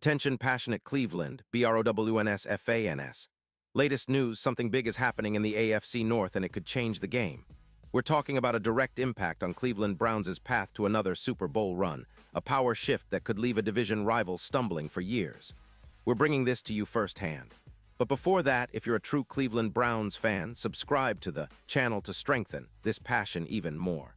Attention passionate Cleveland, BROWNS. Latest news, something big is happening in the AFC North and it could change the game. We're talking about a direct impact on Cleveland Browns' path to another Super Bowl run, a power shift that could leave a division rival stumbling for years. We're bringing this to you firsthand. But before that, if you're a true Cleveland Browns fan, subscribe to the channel to strengthen this passion even more.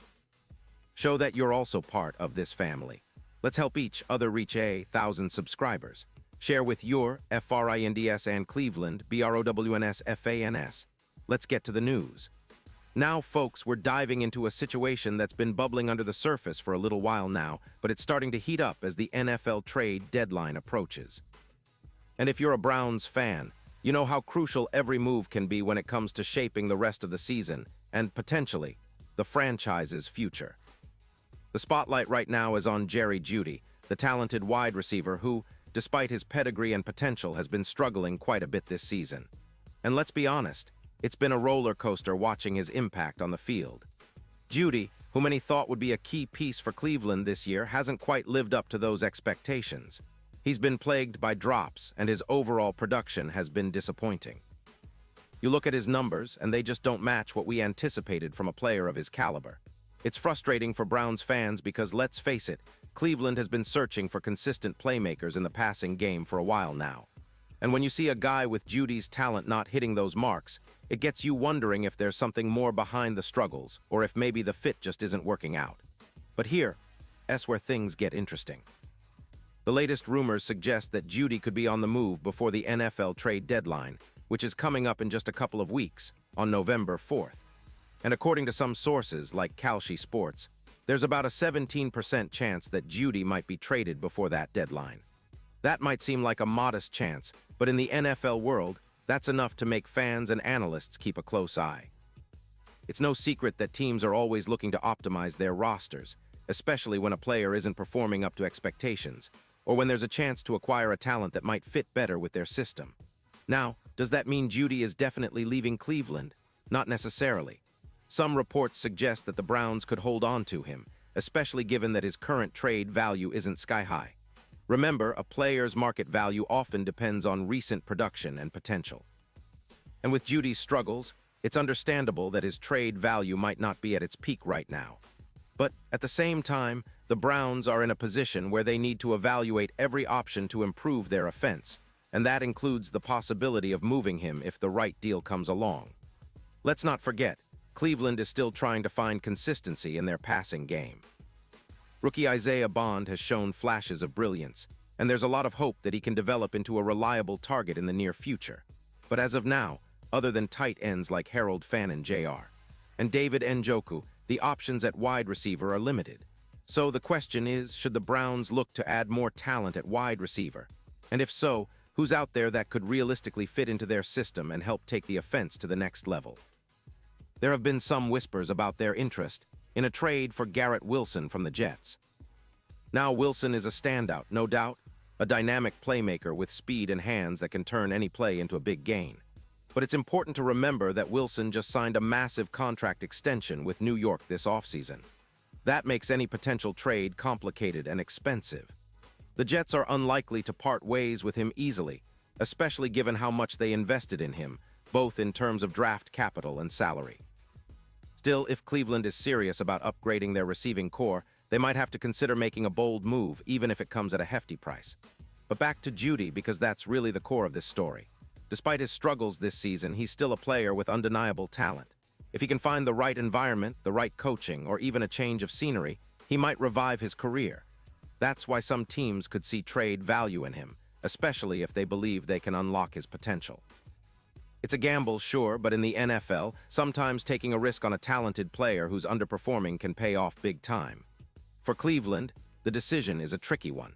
Show that you're also part of this family. Let's help each other reach 1,000 subscribers. Share with your FRINDS and Cleveland, BROWNS. Let's get to the news. Now, folks, we're diving into a situation that's been bubbling under the surface for a little while now, but it's starting to heat up as the NFL trade deadline approaches. And if you're a Browns fan, you know how crucial every move can be when it comes to shaping the rest of the season and, potentially, the franchise's future. The spotlight right now is on Jeudy, the talented wide receiver who, despite his pedigree and potential, has been struggling quite a bit this season. And let's be honest, it's been a roller coaster watching his impact on the field. Jeudy, who many thought would be a key piece for Cleveland this year, hasn't quite lived up to those expectations. He's been plagued by drops, and his overall production has been disappointing. You look at his numbers, and they just don't match what we anticipated from a player of his caliber. It's frustrating for Browns fans because, let's face it, Cleveland has been searching for consistent playmakers in the passing game for a while now. And when you see a guy with Jeudy's talent not hitting those marks, it gets you wondering if there's something more behind the struggles, or if maybe the fit just isn't working out. But here's where things get interesting. The latest rumors suggest that Jeudy could be on the move before the NFL trade deadline, which is coming up in just a couple of weeks, on November 4th. And according to some sources, like Kalshi Sports, there's about a 17% chance that Jeudy might be traded before that deadline. That might seem like a modest chance, but in the NFL world, that's enough to make fans and analysts keep a close eye. It's no secret that teams are always looking to optimize their rosters, especially when a player isn't performing up to expectations, or when there's a chance to acquire a talent that might fit better with their system. Now, does that mean Jeudy is definitely leaving Cleveland? Not necessarily. Some reports suggest that the Browns could hold on to him, especially given that his current trade value isn't sky-high. Remember, a player's market value often depends on recent production and potential. And with Jeudy's struggles, it's understandable that his trade value might not be at its peak right now. But at the same time, the Browns are in a position where they need to evaluate every option to improve their offense, and that includes the possibility of moving him if the right deal comes along. Let's not forget, Cleveland is still trying to find consistency in their passing game. Rookie Isaiah Bond has shown flashes of brilliance, and there's a lot of hope that he can develop into a reliable target in the near future. But as of now, other than tight ends like Harold Fannin Jr. and David Njoku, the options at wide receiver are limited. So the question is, should the Browns look to add more talent at wide receiver? And if so, who's out there that could realistically fit into their system and help take the offense to the next level? There have been some whispers about their interest in a trade for Garrett Wilson from the Jets. Now, Wilson is a standout, no doubt, a dynamic playmaker with speed and hands that can turn any play into a big gain. But it's important to remember that Wilson just signed a massive contract extension with New York this offseason. That makes any potential trade complicated and expensive. The Jets are unlikely to part ways with him easily, especially given how much they invested in him, both in terms of draft capital and salary. Still, if Cleveland is serious about upgrading their receiving core, they might have to consider making a bold move, even if it comes at a hefty price. But back to Jeudy, because that's really the core of this story. Despite his struggles this season, he's still a player with undeniable talent. If he can find the right environment, the right coaching, or even a change of scenery, he might revive his career. That's why some teams could see trade value in him, especially if they believe they can unlock his potential. It's a gamble, sure, but in the NFL, sometimes taking a risk on a talented player who's underperforming can pay off big time. For Cleveland, the decision is a tricky one.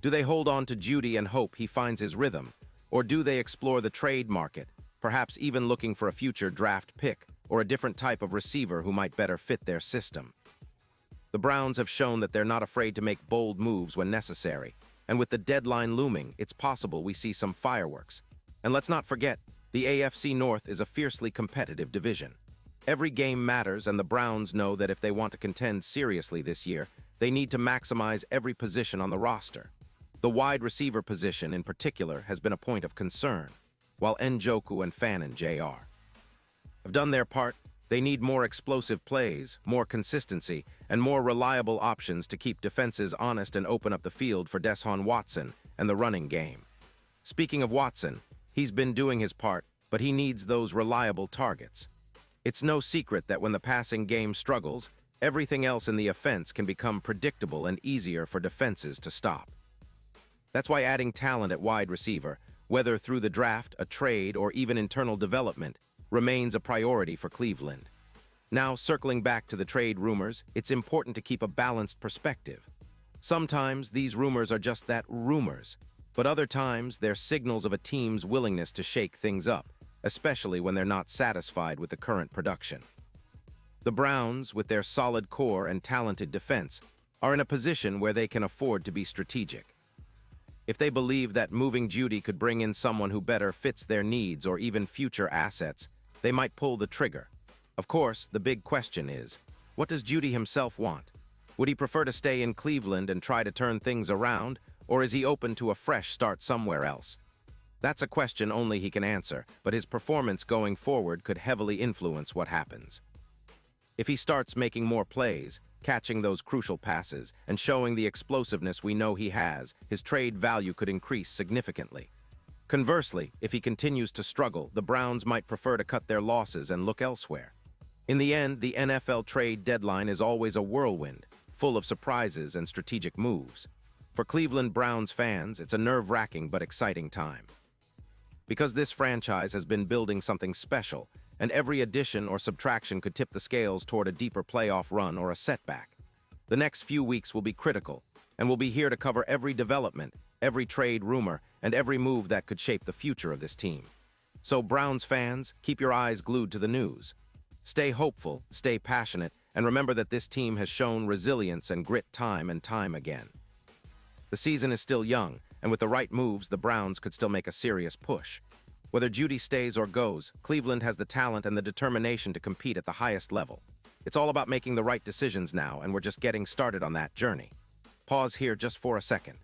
Do they hold on to Jeudy and hope he finds his rhythm, or do they explore the trade market, perhaps even looking for a future draft pick or a different type of receiver who might better fit their system? The Browns have shown that they're not afraid to make bold moves when necessary, and with the deadline looming, it's possible we see some fireworks. And let's not forget, the AFC North is a fiercely competitive division. Every game matters, and the Browns know that if they want to contend seriously this year, they need to maximize every position on the roster. The wide receiver position in particular has been a point of concern, while Njoku and Fannin Jr. have done their part. They need more explosive plays, more consistency, and more reliable options to keep defenses honest and open up the field for Deshaun Watson and the running game. Speaking of Watson, he's been doing his part, but he needs those reliable targets. It's no secret that when the passing game struggles, everything else in the offense can become predictable and easier for defenses to stop. That's why adding talent at wide receiver, whether through the draft, a trade, or even internal development, remains a priority for Cleveland. Now, circling back to the trade rumors, it's important to keep a balanced perspective. Sometimes these rumors are just that, rumors, but other times they're signals of a team's willingness to shake things up, especially when they're not satisfied with the current production. The Browns, with their solid core and talented defense, are in a position where they can afford to be strategic. If they believe that moving Jeudy could bring in someone who better fits their needs or even future assets, they might pull the trigger. Of course, the big question is, what does Jeudy himself want? Would he prefer to stay in Cleveland and try to turn things around, or is he open to a fresh start somewhere else? That's a question only he can answer, but his performance going forward could heavily influence what happens. If he starts making more plays, catching those crucial passes, and showing the explosiveness we know he has, his trade value could increase significantly. Conversely, if he continues to struggle, the Browns might prefer to cut their losses and look elsewhere. In the end, the NFL trade deadline is always a whirlwind, full of surprises and strategic moves. For Cleveland Browns fans, it's a nerve-wracking but exciting time. Because this franchise has been building something special, and every addition or subtraction could tip the scales toward a deeper playoff run or a setback. The next few weeks will be critical, and we'll be here to cover every development, every trade rumor, and every move that could shape the future of this team. So, Browns fans, keep your eyes glued to the news. Stay hopeful, stay passionate, and remember that this team has shown resilience and grit time and time again. The season is still young, and with the right moves, the Browns could still make a serious push. Whether Jeudy stays or goes, Cleveland has the talent and the determination to compete at the highest level. It's all about making the right decisions now, and we're just getting started on that journey. Pause here just for a second.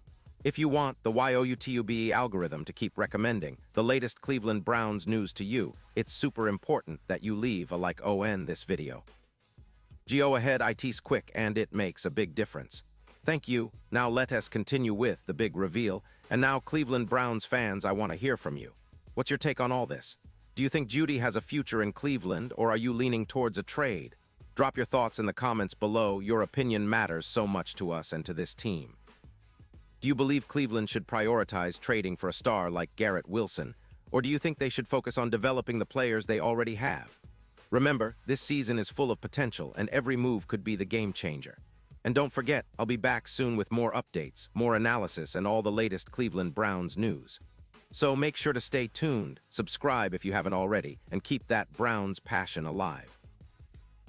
If you want the YouTube algorithm to keep recommending the latest Cleveland Browns news to you, it's super important that you leave a like on this video. Go ahead, it's quick and it makes a big difference. Thank you. Now let us continue with the big reveal. And now, Cleveland Browns fans, I want to hear from you. What's your take on all this? Do you think Jeudy has a future in Cleveland, or are you leaning towards a trade? Drop your thoughts in the comments below. Your opinion matters so much to us and to this team. Do you believe Cleveland should prioritize trading for a star like Garrett Wilson, or do you think they should focus on developing the players they already have? Remember, this season is full of potential, and every move could be the game changer. And don't forget, I'll be back soon with more updates, more analysis, and all the latest Cleveland Browns news. So make sure to stay tuned, subscribe if you haven't already, and keep that Browns passion alive.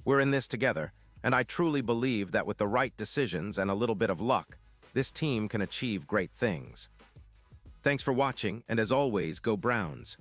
We're in this together, and I truly believe that with the right decisions and a little bit of luck, this team can achieve great things. Thanks for watching, and as always, go Browns.